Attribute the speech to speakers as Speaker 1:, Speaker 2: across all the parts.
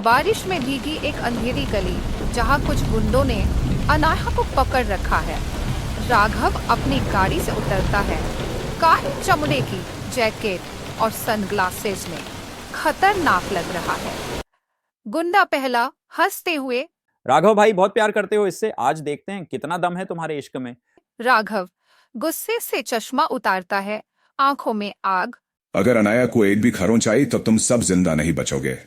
Speaker 1: बारिश में भीगी एक अंधेरी गली जहाँ कुछ गुंडों ने अनाया को पकड़ रखा है। राघव अपनी गाड़ी से उतरता है। काली चमड़े की जैकेट और सनग्लासेस में खतरनाक लग रहा है। गुंडा पहला हंसते हुए,
Speaker 2: राघव भाई बहुत प्यार करते हो इससे, आज देखते हैं कितना दम है तुम्हारे इश्क में।
Speaker 1: राघव गुस्से से चश्मा उतारता है, आंखों में आग।
Speaker 3: अगर अनाया को एक भी खरोंच आई तो तुम सब जिंदा नहीं बचोगे।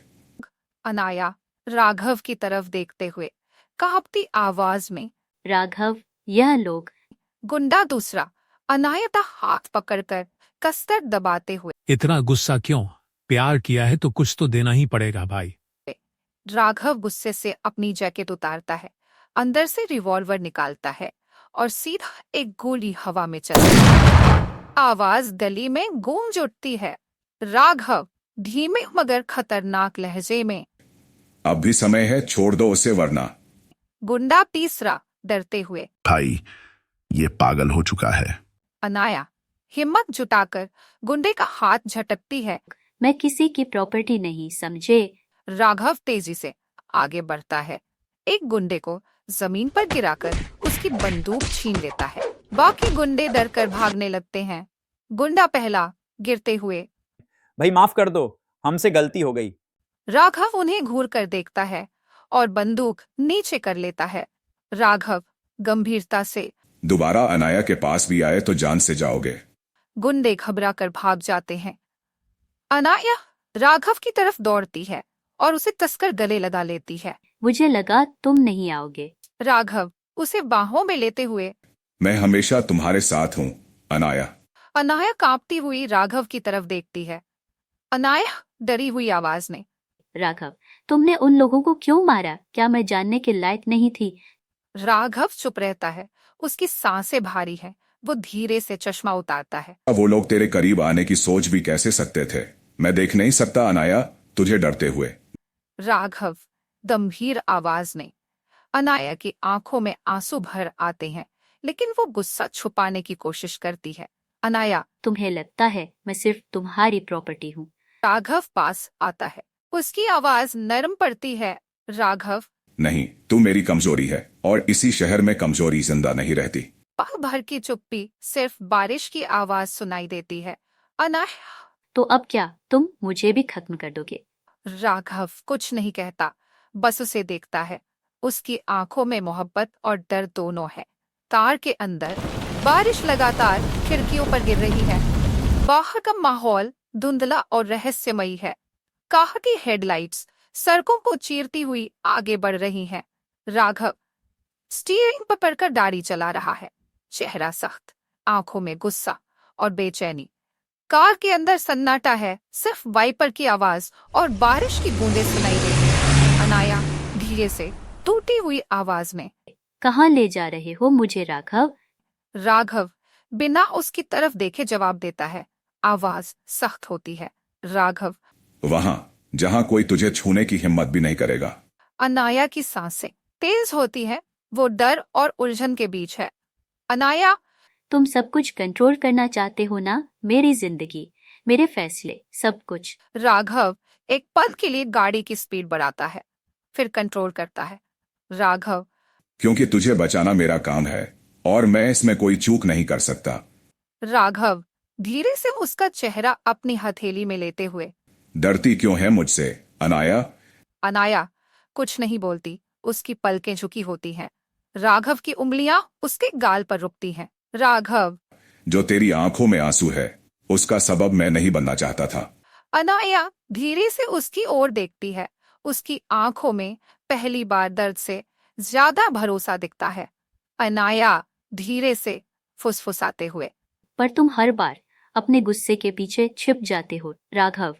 Speaker 1: अनाया राघव की तरफ देखते हुए कांपती आवाज में,
Speaker 4: राघव, यह लोग।
Speaker 1: गुंडा दूसरा अनायता हाथ पकड़कर कसकर दबाते हुए,
Speaker 5: इतना गुस्सा क्यों? प्यार किया है तो कुछ तो देना ही पड़ेगा भाई।
Speaker 1: राघव गुस्से से अपनी जैकेट उतारता है, अंदर से रिवॉल्वर निकालता है और सीधा एक गोली हवा में चलती है। आवाज गली में गूंज उठती है। राघव धीमे मगर खतरनाक लहजे में,
Speaker 3: अब भी समय है, छोड़ दो उसे वरना।
Speaker 1: गुंडा तीसरा डरते हुए,
Speaker 6: भाई ये पागल हो चुका है।
Speaker 1: अनाया हिम्मत जुटाकर गुंडे का हाथ झटकती है।
Speaker 4: मैं किसी की प्रॉपर्टी नहीं, समझे?
Speaker 1: राघव तेजी से आगे बढ़ता है, एक गुंडे को जमीन पर गिराकर उसकी बंदूक छीन लेता है। बाकी गुंडे डरकर भागने लगते हैं। गुंडा पहला गिरते हुए,
Speaker 2: भाई माफ कर दो, हमसे गलती हो गई।
Speaker 1: राघव उन्हें घूर कर देखता है और बंदूक नीचे कर लेता है। राघव गंभीरता से,
Speaker 3: दोबारा अनाया के पास भी आए तो जान से जाओगे।
Speaker 1: गुंडे घबरा कर भाग जाते हैं। अनाया राघव की तरफ दौड़ती है और उसे कसकर गले लगा लेती है।
Speaker 4: मुझे लगा तुम नहीं आओगे।
Speaker 1: राघव उसे बाहों में लेते हुए,
Speaker 3: मैं हमेशा तुम्हारे साथ हूँ अनाया।
Speaker 1: अनाया कांपती हुई राघव की तरफ देखती है। अनाया डरी हुई आवाज में,
Speaker 4: राघव, तुमने उन लोगों को क्यों मारा? क्या मैं जानने के लायक नहीं थी?
Speaker 1: राघव चुप रहता है, उसकी सांसें भारी हैं। वो धीरे से चश्मा उतारता है।
Speaker 3: वो लोग तेरे करीब आने की सोच भी कैसे सकते थे? मैं देख नहीं सकता अनाया तुझे डरते हुए।
Speaker 1: राघव गंभीर आवाज में, अनाया की आंखों में आंसू भर आते हैं, लेकिन वो गुस्सा छुपाने की कोशिश करती है। अनाया,
Speaker 4: तुम्हें लगता है मैं सिर्फ तुम्हारी प्रॉपर्टी हूँ?
Speaker 1: राघव पास आता है, उसकी आवाज नरम पड़ती है। राघव,
Speaker 3: नहीं, तू मेरी कमजोरी है और इसी शहर में कमजोरी जिंदा नहीं रहती।
Speaker 1: पल भर की चुप्पी, सिर्फ बारिश की आवाज सुनाई देती है। अनाया,
Speaker 4: तो अब क्या तुम मुझे भी खत्म कर दोगे?
Speaker 1: राघव कुछ नहीं कहता, बस उसे देखता है। उसकी आंखों में मोहब्बत और डर दोनों है। कार के अंदर बारिश लगातार खिड़कियों पर गिर रही है। बाहर का माहौल धुंधला और रहस्यमयी है। कार की हेडलाइट्स सड़कों को चीरती हुई आगे बढ़ रही हैं। राघव स्टीयरिंग पकड़कर गाड़ी चला रहा है, चेहरा सख्त, आंखों में गुस्सा और बेचैनी। कार के अंदर सन्नाटा है, सिर्फ वाइपर की आवाज और बारिश की बूंदें सुनाई देती हैं। अनाया धीरे से टूटी हुई आवाज में,
Speaker 4: कहाँ ले जा रहे हो मुझे राघव?
Speaker 1: राघव बिना उसकी तरफ देखे जवाब देता है। आवाज सख्त होती है। राघव,
Speaker 3: वहां जहां कोई तुझे छूने की हिम्मत भी नहीं करेगा।
Speaker 1: अनाया की सांसें तेज होती है, वो डर और उलझन के बीच है। अनाया,
Speaker 4: तुम सब कुछ कंट्रोल करना चाहते हो ना? मेरी जिंदगी, मेरे फैसले, सब कुछ।
Speaker 1: राघव एक पल के लिए गाड़ी की स्पीड बढ़ाता है, फिर कंट्रोल करता है। राघव,
Speaker 3: क्योंकि तुझे बचाना मेरा काम है और मैं इसमें कोई चूक नहीं कर सकता।
Speaker 1: राघव धीरे से उसका चेहरा अपनी हथेली में लेते हुए,
Speaker 3: डरती क्यों है मुझसे अनाया?
Speaker 1: अनाया कुछ नहीं बोलती, उसकी पलकें झुकी होती हैं। राघव की उंगलियां उसके गाल पर रुकती हैं। राघव,
Speaker 3: जो तेरी आंखों में आंसू है उसका सबब मैं नहीं बनना चाहता था।
Speaker 1: अनाया धीरे से उसकी ओर देखती है। उसकी आंखों में पहली बार दर्द से ज्यादा भरोसा दिखता है। अनाया धीरे से फुसफुसाते हुए,
Speaker 4: पर तुम हर बार अपने गुस्से के पीछे छिप जाते हो राघव।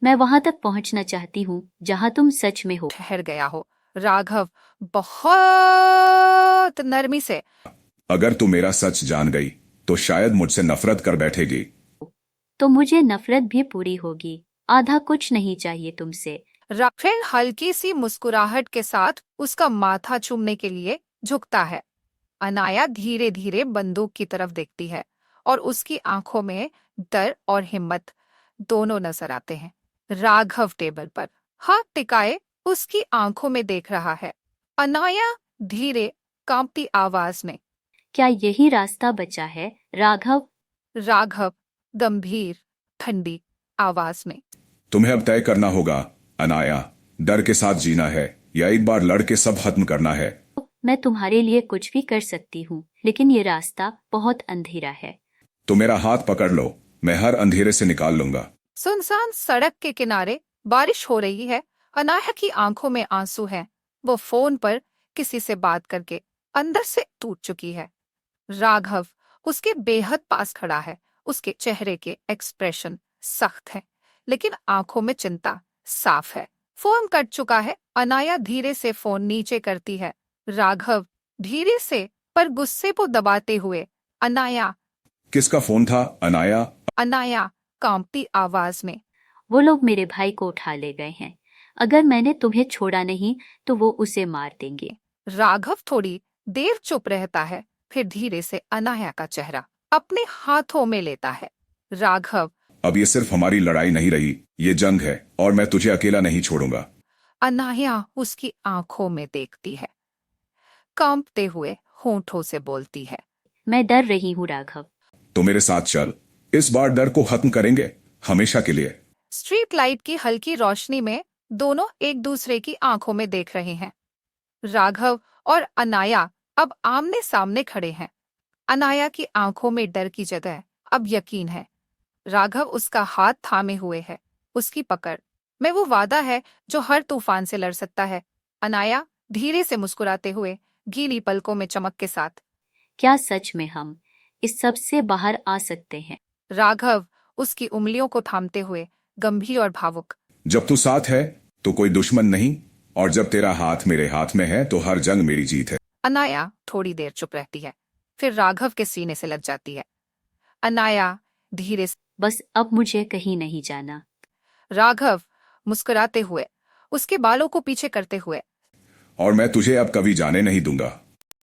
Speaker 4: मैं वहां तक पहुंचना चाहती हूँ जहां तुम सच में हो।
Speaker 1: ठहर गया हो। राघव बहुत नरमी से,
Speaker 3: अगर तू मेरा सच जान गई तो शायद मुझसे नफरत कर बैठेगी।
Speaker 4: तो मुझे नफरत भी पूरी होगी। आधा कुछ नहीं चाहिए तुमसे।
Speaker 1: फिर हल्की सी मुस्कुराहट के साथ उसका माथा चूमने के लिए झुकता है। अनाया धीरे धीरे बंदूक की तरफ देखती है और उसकी आंखों में डर और हिम्मत दोनों नजर आते हैं। राघव टेबल पर हाथ टिकाए उसकी आंखों में देख रहा है। अनाया धीरे कांपती आवाज में।
Speaker 4: क्या यही रास्ता बचा है, राघव?
Speaker 1: राघव गंभीर ठंडी आवाज में।
Speaker 3: तुम्हें अब तय करना होगा अनाया, डर के साथ जीना है या एक बार लड़ के सब खत्म करना है।
Speaker 4: मैं तुम्हारे लिए कुछ भी कर सकती हूँ, लेकिन ये रास्ता बहुत अंधेरा है।
Speaker 3: तो मेरा हाथ पकड़ लो, मैं हर अंधेरे से निकाल लूंगा।
Speaker 1: सुनसान सड़क के किनारे बारिश हो रही है। अनाया की आंखों में आंसू हैं। वो फोन पर किसी से बात करके अंदर से टूट चुकी है। राघव उसके बेहद पास खड़ा है। उसके चेहरे के एक्सप्रेशन सख्त हैं, लेकिन आंखों में चिंता साफ है। फोन कट चुका है। अनाया धीरे से फोन नीचे करती है। राघव धीरे से पर गुस्से को दबाते हुए, अनाया।
Speaker 3: किसका फोन था अनाया?
Speaker 1: अनाया कांपती आवाज में।
Speaker 4: वो लोग मेरे भाई को उठा ले गए हैं। अगर मैंने तुम्हें छोड़ा नहीं तो वो उसे मार देंगे।
Speaker 1: राघव थोड़ी देर चुप रहता है, फिर धीरे से अनाया का चेहरा अपने हाथों में लेता है। राघव,
Speaker 3: अब ये सिर्फ हमारी लड़ाई नहीं रही, ये जंग है और मैं तुझे अकेला नहीं छोड़ूंगा।
Speaker 1: अनाया उसकी आंखों में देखती है, कांपते हुए होंठों से बोलती है।
Speaker 4: मैं डर रही हूँ राघव।
Speaker 3: तो मेरे साथ चल, इस बार डर को खत्म करेंगे हमेशा के लिए।
Speaker 1: स्ट्रीट लाइट की हल्की रोशनी में दोनों एक दूसरे की आंखों में देख रहे हैं। राघव और अनाया अब आमने सामने खड़े हैं। अनाया की आंखों में डर की जगह अब यकीन है। राघव उसका हाथ थामे हुए है। उसकी पकड़ में वो वादा है जो हर तूफान से लड़ सकता है। अनाया धीरे से मुस्कुराते हुए, गीली पलकों में चमक के साथ।
Speaker 4: क्या सच में हम इस सब से बाहर आ सकते हैं?
Speaker 1: राघव उसकी उंगलियों को थामते हुए, गंभीर और भावुक।
Speaker 3: जब तू साथ है तो कोई दुश्मन नहीं, और जब तेरा हाथ मेरे हाथ में है तो हर जंग मेरी जीत है।
Speaker 1: अनाया थोड़ी देर चुप रहती है, फिर राघव के सीने से लग जाती है। अनाया धीरे से।
Speaker 4: बस अब मुझे कहीं नहीं जाना।
Speaker 1: राघव मुस्कुराते हुए, उसके बालों को पीछे करते हुए।
Speaker 3: और मैं तुझे अब कभी जाने नहीं दूंगा।